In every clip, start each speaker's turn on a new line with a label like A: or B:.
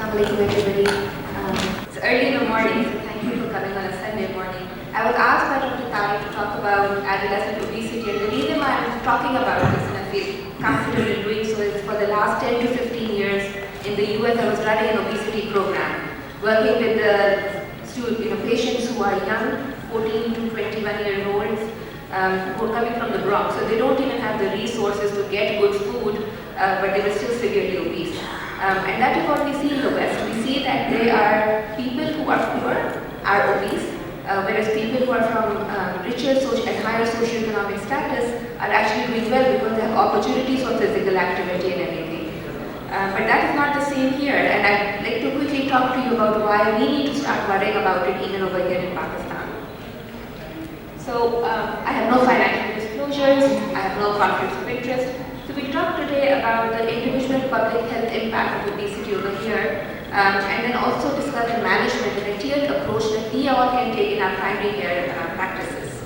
A: Assalamualaikum everybody. It's early in the morning, so thank you for coming on a Sunday morning. I was asked by Dr. Tariq to talk about adolescent obesity, and the reason why I'm talking about this and I feel comfortable in doing so is for the last 10 to 15 years in the US I was running an obesity program, working with the patients who are young, 14 to 21-year-olds, who are coming from the Bronx. So they don't even have the resources to get good food, but they were still severely obese. And that is what we see in the West. We see that there are people who are poor are obese, whereas people who are from richer and higher socioeconomic status are actually doing well because they have opportunities for physical activity and everything. But that is not the same here, and I'd like to quickly talk to you about why we need to start worrying about it even over here in Pakistan. So I have no financial disclosures, I have no conflicts of interest. So we talk today about the individual public health impact of obesity over here, and then also discuss the management and a tiered approach that we all can take in our primary care practices.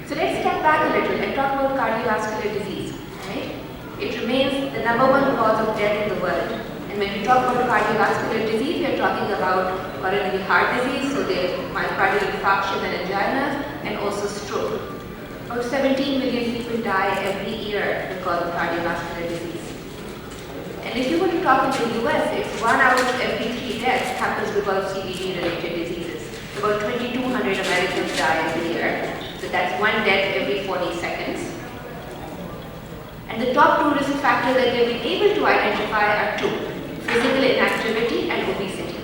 A: So let's step back a little and talk about cardiovascular disease. Right? It remains the #1 cause of death in the world. And when we talk about cardiovascular disease, we are talking about coronary heart disease, so there's myocardial infarction and anginas, and also stroke. About 17 million people die every year because of cardiovascular disease. And if you were to talk in the US, it's 1 out of every 3 deaths happens because of CVD-related diseases. About 2,200 Americans die every year. So that's 1 death every 40 seconds. And the top 2 risk factors that they've been able to identify are 2, physical inactivity and obesity.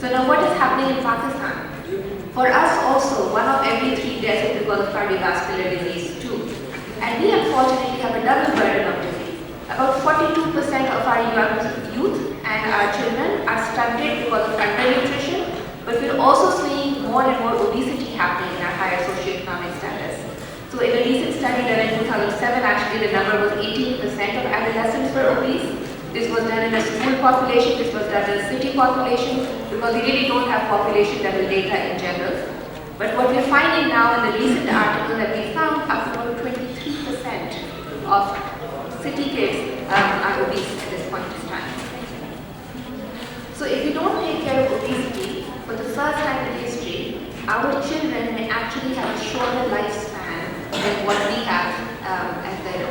A: So now what is happening in Pakistan? For us also, 1 of every 3 deaths is because of cardiovascular disease too. And we unfortunately have a double burden of disease. About 42% of our young youth and our children are stunted because of undernutrition, but we're also seeing more and more obesity happening in our higher socioeconomic status. So in a recent study done in 2007, actually the number was 18% of adolescents were obese. This was done in a school population, this was done in a city population, because we really don't have population level data in general. But what we're finding now in the recent article that we found, up to about 23% of city kids are obese at this point in time. So if we don't take care of obesity, for the first time in history, our children may actually have a shorter lifespan than what we have as their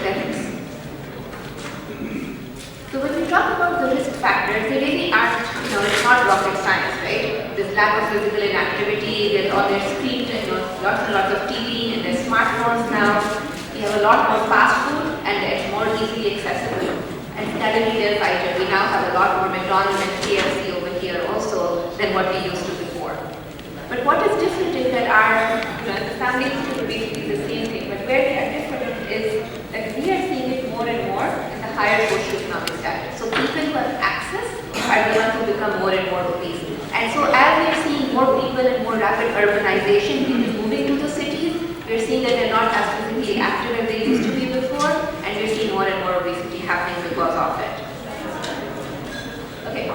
A: parents. So when we talk about the risk factors, they really aren't, it's not rocket science, right? There's lack of physical inactivity, there's all their screen, lots and lots of TV, and there's smartphones now. We have a lot more fast food, and it's more easily accessible. And suddenly there's items. We now have a lot more McDonald's and KFC over here also than what we used to before. But what is different is that the family history will be the same thing, but where they are different is that we are seeing it more and more in the higher socioeconomic status. So people who have access are the ones who become more and more obese. And so as we are seeing more people and more rapid urbanization, people moving to the cities, we're seeing that they're not as physically active as they used to be before, and we're seeing more and more obesity happening because of it. Okay,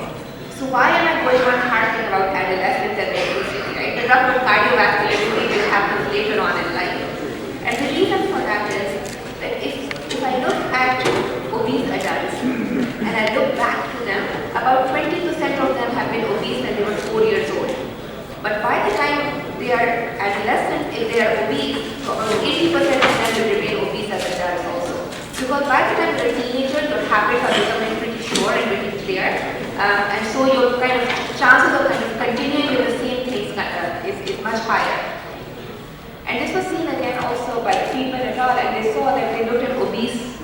A: so why am I going on harping about adolescents and obesity, right? We talk about cardiovascular disease, which happens later on in life. And the reason for that is that if I look at obese adults and I look back to them, about 20% of them have been obese when they were 4 years old. But by the time they are adolescents, if they are obese, so about 80% of them will remain obese as adults also. Because by the time they're teenagers, your habits are becoming pretty sure and pretty clear. And so your chances of continuing with the same things is much higher. And this was seen again also by Friedman et al. And they saw that they looked at obese,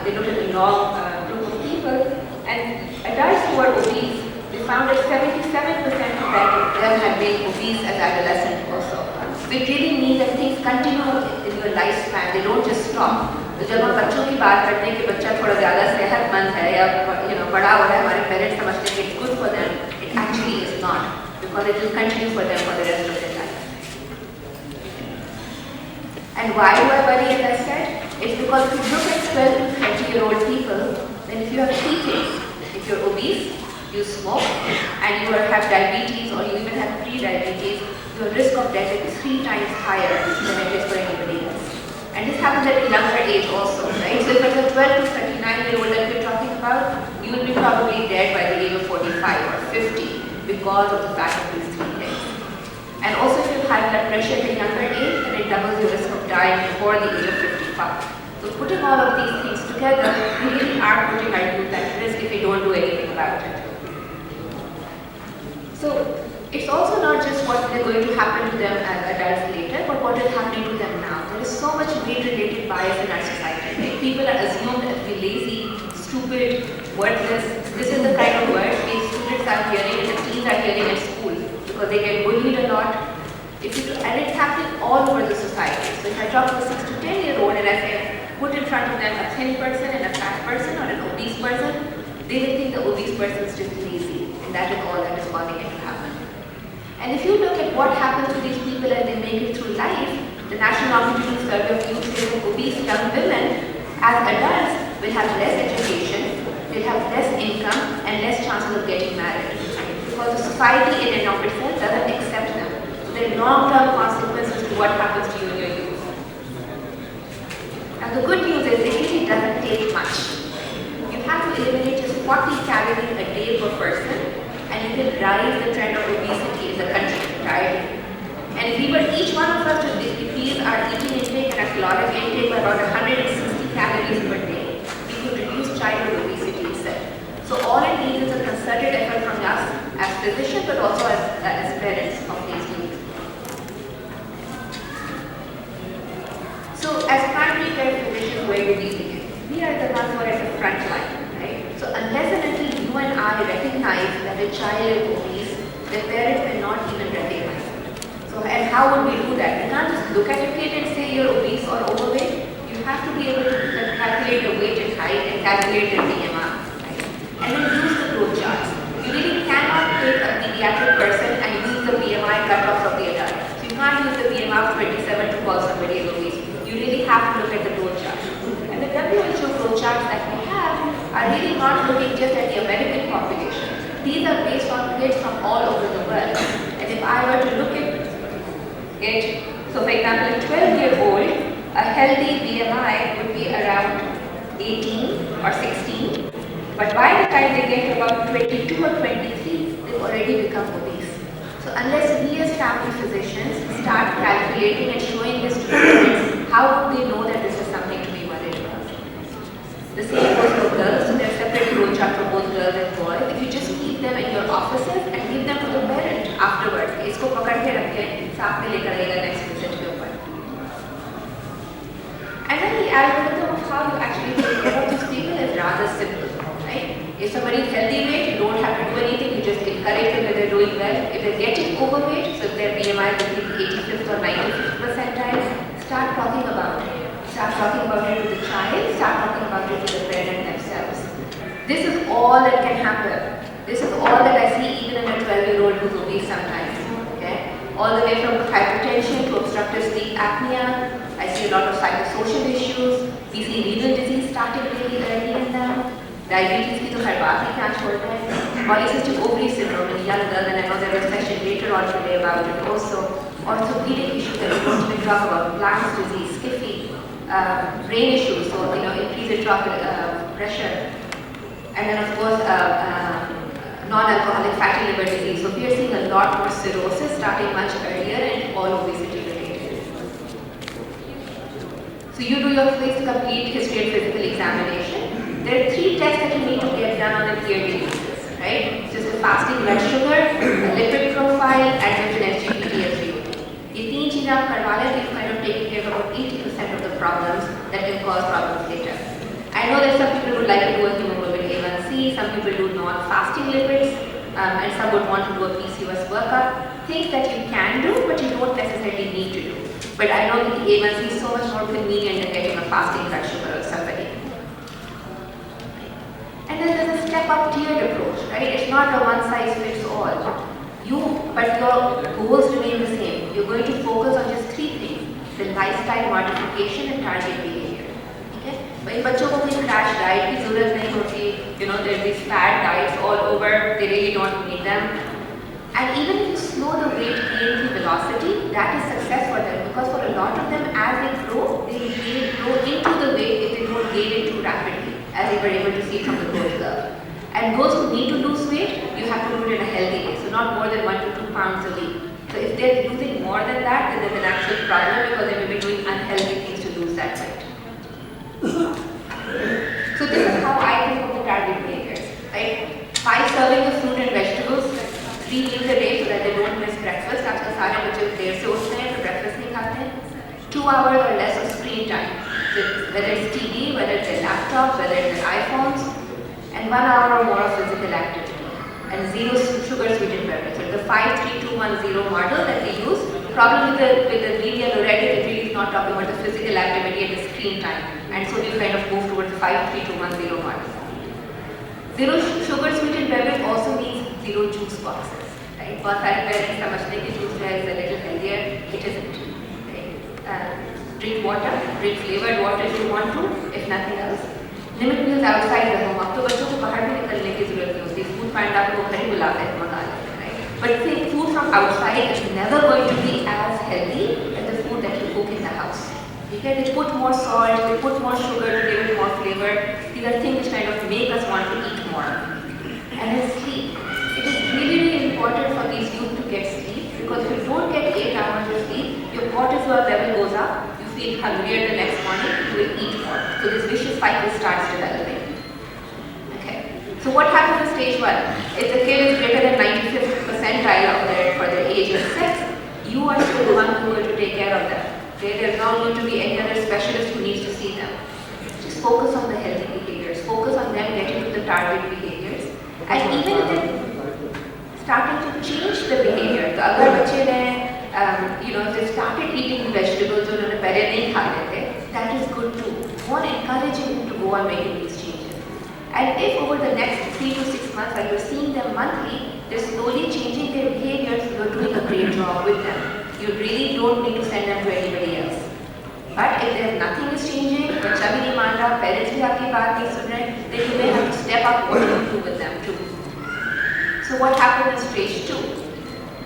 A: they looked at a long group of people, and adults who were obese, they found that 77% of them had been obese as adolescents also. Which really means that things continue in your lifespan, they don't just stop. तो जब हम बच्चों की बात करते हैं कि बच्चा थोड़ा ज़्यादा सेहतमंद है या बड़ा हो रहा है, हमारे पेरेंट्स समझते हैं कि it's good for them. It actually is not, because it will continue for them for the rest of their life. And why do I worry, as I said? It's because if you look at 12 to 20-year-old people, then if you have 3 things, if you're obese, you smoke, and you have diabetes or you even have pre-diabetes, your risk of death is 3 times higher than it is for anybody else. And this happens at a younger age also, right? So if it's a 12 to 39-year-old that we're talking because of the fact of these three things. And also if you have high blood pressure at a younger age, then it doubles your risk of dying before the age of 55. So putting all of these things together, we really are putting our youth at risk if we don't do anything about it. So it's also not just what is going to happen to them as adults later, but what is happening to them now. There is so much weight-related bias in our society. Right? People are assumed to be lazy, stupid, worthless. This is the kind of word these students are hearing and the teens are hearing in school because they get bullied a lot. And it's happening all over the society. So if I talk to a 6 to 10-year-old and I say, put in front of them a thin person and a fat person or an obese person, they will think the obese person is just lazy, and that is all that is causing it to happen. And if you look at what happens to these people as they make it through life, the National Longitudinal Survey of Youth says that obese young women as adults will have less education, they'll have less income and less chances of getting married. Because the society in and of itself doesn't accept them. So there are long-term consequences to what happens to you in your youth. Now the good news is it really doesn't take much. You have to eliminate just 40 calories a day per person and you can rise the trend of obesity in the country, right? And if we were each one of us to decrease our eating intake and our caloric intake by about 160 calories per day, we could reduce childhood obesity itself. So all it needs is a concerted effort from us as physicians but also as parents of these youth. So as primary care physicians, where do we begin? We are the ones who are at the front line, right? So unless and until you and I recognize that a child is obese, the parents may not even recognize it. So and how would we do that? We can't just look at your kid and say you're obese or overweight. You have to be able to calculate the weight and height and calculate the BMI, right? And then use the growth charts. You really cannot take a pediatric person and use the BMI cutoff of the adult. So you can't use the BMI of 27 to call somebody obese. You really have to look at the growth chart. And the WHO growth charts that we have are really not looking just at the American population. These are based on kids from all over the world. And if I were to look at it, so for example, a 12-year-old, a healthy BMI would be around 18 or 16. But by the time they get to about 22 or 23, they've already become obese. So unless we as family physicians start calculating and showing this to parents, how would they know that this is something to be worried about? The same goes for girls, so there's separate growth chart for both girls and boys. If you just keep them in your offices and give them to the parent afterwards, इसको पकड़ के रखें, साथ में लेकर आएगा next visit के ऊपर. And then the algorithm of how you actually take care of these people is rather simple, right? If somebody is healthy weight, you don't have to do anything, you just encourage them that they're doing well. If they're getting overweight, so if their BMI is between 85th or 95th percentile, start talking about it. Start talking about it to the child, start talking about it to the parent themselves. This is all that can happen. This is all that I see even in a 12-year-old who's obese sometimes. Okay? All the way from hypertension to obstructive sleep apnea. I see a lot of psychosocial issues. We see renal disease starting really early in them. Diabetes की तो हर बात ही क्या छोड़ता है. Polycystic ovary syndrome in young girls, and I know there was a session later on today about it also. Orthopedic issues that we don't even talk about. Planck's disease, skiffy, brain issues, so increased intraocular pressure. And then of course non-alcoholic fatty liver disease. So we are seeing a lot more cirrhosis starting much earlier and all obesity related. So you do your face complete history and physical examination. There are 3 tests that you need to get done on a yearly basis, right? It's just a fasting blood sugar, a lipid profile, and an SGPT as you. These 3 चीजें आप करवा लें तो you've kind of taken care of about 80% of the problems that can cause problems later. I know that some people would like to do a hemoglobin A1C, some people do non-fasting lipids, and some would want to do a PCOS workup. Things that you can do, but you don't necessarily need to do. But I know that the A1C is so much more convenient than getting a fasting blood sugar of somebody. And then there's a step-up tiered approach, right? It's not a one-size-fits-all. But your goals remain the same. You're going to focus on just 3 things: the lifestyle modification and target behavior. Okay? But in बच्चों को कोई crash diet की ज़रूरत नहीं होती. There's these fad diets all over. They really don't need them. And even if you slow the weight gain to velocity, that is success for them, because for a lot of them, as they grow into the weight if they don't gain it too rapidly, as we were able to see from the growth curve. And those who need to lose weight, you have to do it in a healthy way, so not more than 1 to 2 pounds a week. So if they're losing more than that, then there's an actual problem because they may be doing unhealthy things to lose that weight. So this is how I think of the target behaviors, right? 5 servings of fruit and vegetables, 3 meals a day so that they don't miss breakfast. आजकल सारे बच्चे देर से उठते हैं तो breakfast नहीं खाते हैं. 2 hours or less of screen time, whether it's TV, whether it's a laptop, whether it's iPhones, and 1 hour or more of physical activity, and 0 sugar sweetened beverage. So the 5-3-2-1-0 model that we use, problem with the media already, it really is not talking about the physical activity and the screen time, and so we kind of move towards the 5-3-2-1-0 model. 0 sugar sweetened beverage also means 0 juice boxes, right? बहुत सारे parents समझते हैं कि juice is a little healthier, it isn't. Drink water, drink flavored water if you want to, if nothing else. Limit meals outside the home. अब तो बच्चों को बाहर भी निकलने की जरूरत नहीं होती. Food panda को घर ही बुलाते हैं, मंगा लेते हैं, right? But see, food from outside is never going to be as healthy as the food that you cook in the house. Okay? They put more salt, they put more sugar to give it more flavor. These are things which kind of make us want to eat more. And then sleep. It is really, really important for these youth to get sleep, because if you don't get 8 hours of sleep, your cortisol level goes up. Feel hungrier the next morning, you will eat more. So this vicious cycle starts developing. Okay. So what happens in stage 1? If the kid is greater than 95th percentile for their age and sex, you are still the one who is going to take care of them. Okay? There's not going to be any other specialist who needs to see them. Just focus on the healthy behaviors. Focus on them getting to the target behaviors. And even if they're starting to change the behavior, so अगर बच्चे ने if they started eating vegetables जो उन्होंने पहले नहीं खाते थे, that is good too. More encouraging them to go on making these changes. And if over the next 3 to 6 months, while you're seeing them monthly, they're slowly changing their behaviors, you're doing a great job with them. You really don't need to send them to anybody else. But if there's nothing is changing, बच्चा भी नहीं मान रहा, parents भी आपकी बात नहीं सुन रहे, then you may have to step up what you do with them too. So what happens in stage 2?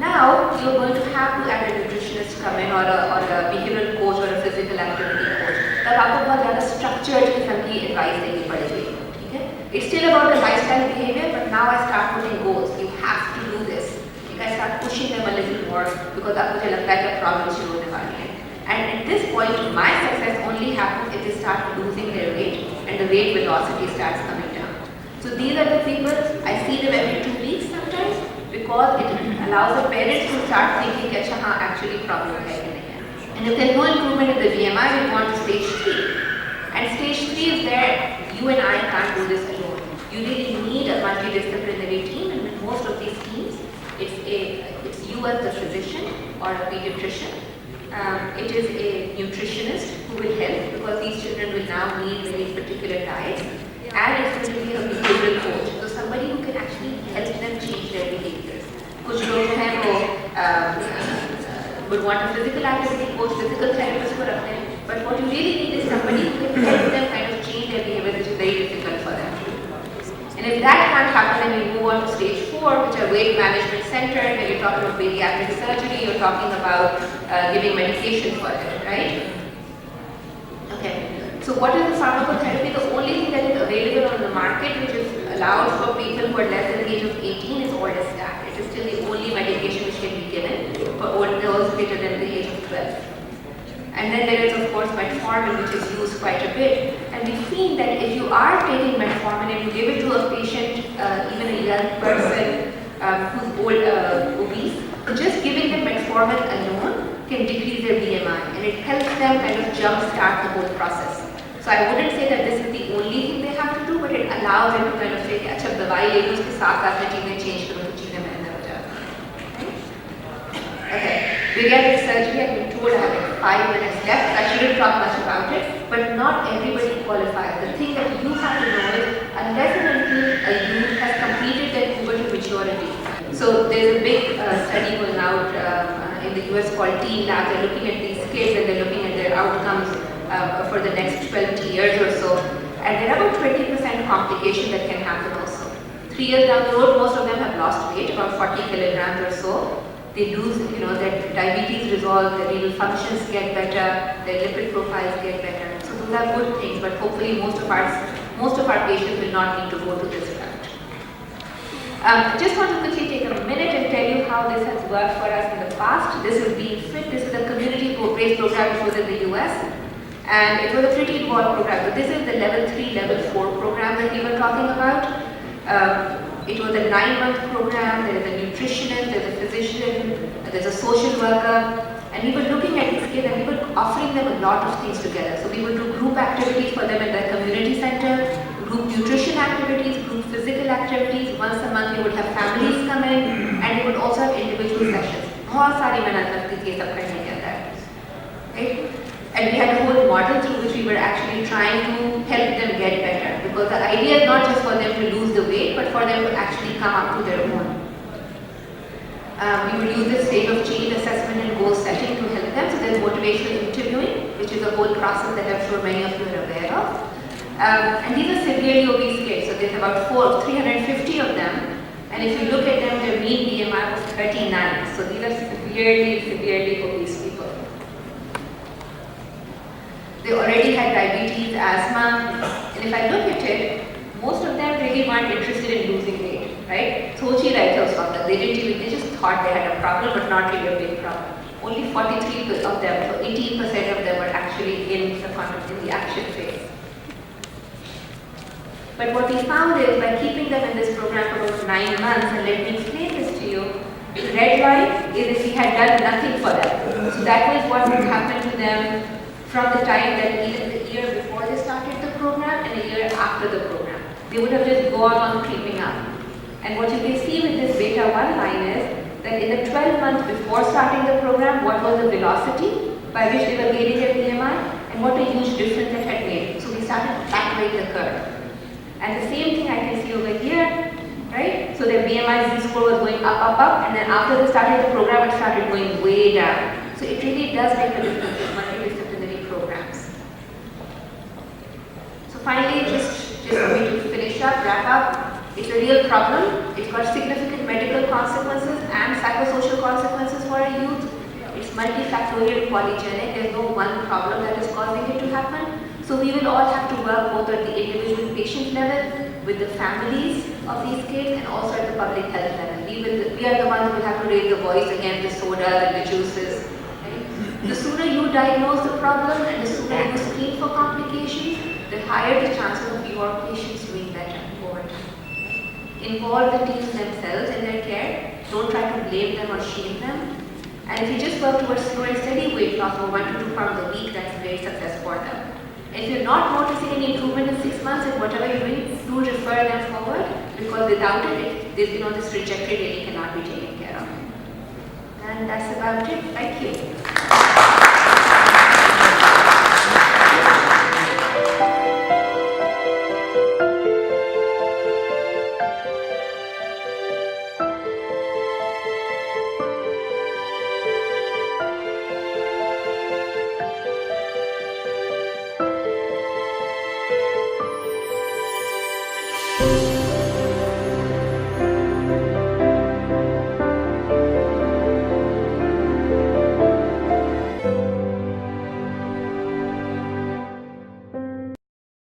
A: Now you're going to have to add a nutritionist come in, or a behavioral coach or a physical activity coach. तब आपको बहुत ज़्यादा structured किस्म की advice देनी पड़ेगी. ठीक है? It's still about the lifestyle behavior, but now I start putting goals. You have to do this. I start pushing them a little more because अब मुझे लगता है कि problem शुरू होने वाली है. And at this point, my success only happens if they start losing their weight and the weight velocity starts coming down. So these are the people, I see them every 2 weeks sometimes, because it allows the parents to start thinking that actually problem hai ki nahi hai. And if there's no improvement in the BMI, we go on to stage 3. And stage 3 is where you and I can't do this alone. You really need a multidisciplinary team, and with most of these teams, it's you as the physician or a pediatrician. It is a nutritionist who will help, because these children will now need very particular diets. And it's going to be a behavioral coach, so somebody who can actually help them change their behaviors. कुछ लोग हैं वो would want a physical activity coach, physical therapist को रखते हैं, but what you really need is somebody who can help them kind of change their behavior, which is very difficult for them. And if that can't happen, then we move on to stage 4, which are weight management centered, where you're talking about bariatric surgery, you're talking about giving medication for it, right? Okay. So what is the pharmacotherapy? The only thing that is available on the market which is allowed for people who are less than the age of 18 is orlistat. It is still the only medication which can be given for those greater than the age of 12. And then there is of course metformin, which is used quite a bit. And we've seen that if you are taking metformin and you give it to a patient, even a young person who's old, obese, just giving them metformin alone can decrease their BMI, and it helps them kind of jumpstart the whole process. So I wouldn't say that this is the only thing they have to do, but it allows them to kind of say कि अच्छा दवाई ले लो, उसके साथ साथ में चीजें change करो तो चीजें बेहतर हो जाती हैं. Okay, bariatric surgery. I've been told I have like 5 minutes left. I shouldn't talk much about it, but not everybody qualifies. The thing that you have to know is unless and until a youth has completed their puberty maturity. So there's a big study going out in the US called Teen Lab. They're looking at these kids and they're looking at their outcomes for the next 20 years or so. And there are about 20% complication that can happen also. 3 years down the road, most of them have lost weight, about 40 kilograms or so. They lose, their diabetes resolve, their renal functions get better, their lipid profiles get better. So those are good things, but hopefully most of our patients will not need to go to this route. I just want to quickly take a minute and tell you how this has worked for us in the past. This is Being Fit. This is a community-based program which was in the US. And it was a pretty involved program. So this is the level 3, level 4 program that we were talking about. It was a 9-month program. There is a nutritionist, there's a physician, there's a social worker. And we were looking at these kids and we were offering them a lot of things together. So we would do group activities for them at the community center, group nutrition activities, group physical activities. Once a month we would have families come in and we would also have individual sessions. बहुत सारी मेहनत लगती थी ये सब करने के अंदर, right? And we had a whole model through which we were actually trying to help them get better, because the idea is not just for them to lose the weight, but for them to actually come up to their own. We would use the state of change assessment and goal setting to help them. So there's motivational interviewing, which is a whole process that I'm sure many of you are aware of. And these are severely obese kids. So there's about 350 of them. And if you look at them, their mean BMI was 39. So these are severely obese people. They already had diabetes, asthma. And if I look at it, most of them really weren't interested in losing weight, right? They just thought they had a problem, but not really a big problem. Only 43 of them, so 18% of them were actually in the action phase. But what we found is, by keeping them in this program for about 9 months, and let me explain this to you, the red line is if we had done nothing for them. So that was what would happen to them from the time that either the year before they started the program and a year after the program. They would have just gone on creeping up. And what you can see with this beta 1 line is that in the 12 months before starting the program, what was the velocity by which they were gaining their BMI, and what a huge difference that had made. So we started flattening the curve. And the same thing I can see over here, right? So their BMI Z-score was going up, and then after they started the program, it started going way down. So it really does make a difference in multidisciplinary programs. So finally, just for me to finish up, wrap up, it's a real problem. It's got significant medical consequences and psychosocial consequences for our youth. It's multifactorial, polygenic. There's no one problem that is causing it to happen. So we will all have to work both at the individual patient level, with the families of these kids, and also at the public health level. We are the ones who will have to raise the voice against the sodas and the juices. Right? The sooner you diagnose the problem and the sooner you screen for complications, the higher the chances of your patients doing better over time. Involve the teams themselves in their care. Don't try to blame them or shame them. And if you just work towards slow and steady weight loss of 1 to 2 pounds a week, that's a great success for them. If you're not noticing any improvement in 6 months in whatever you're doing, do refer them forward, because without it, this trajectory really cannot be taken care of. And that's about it. Thank you.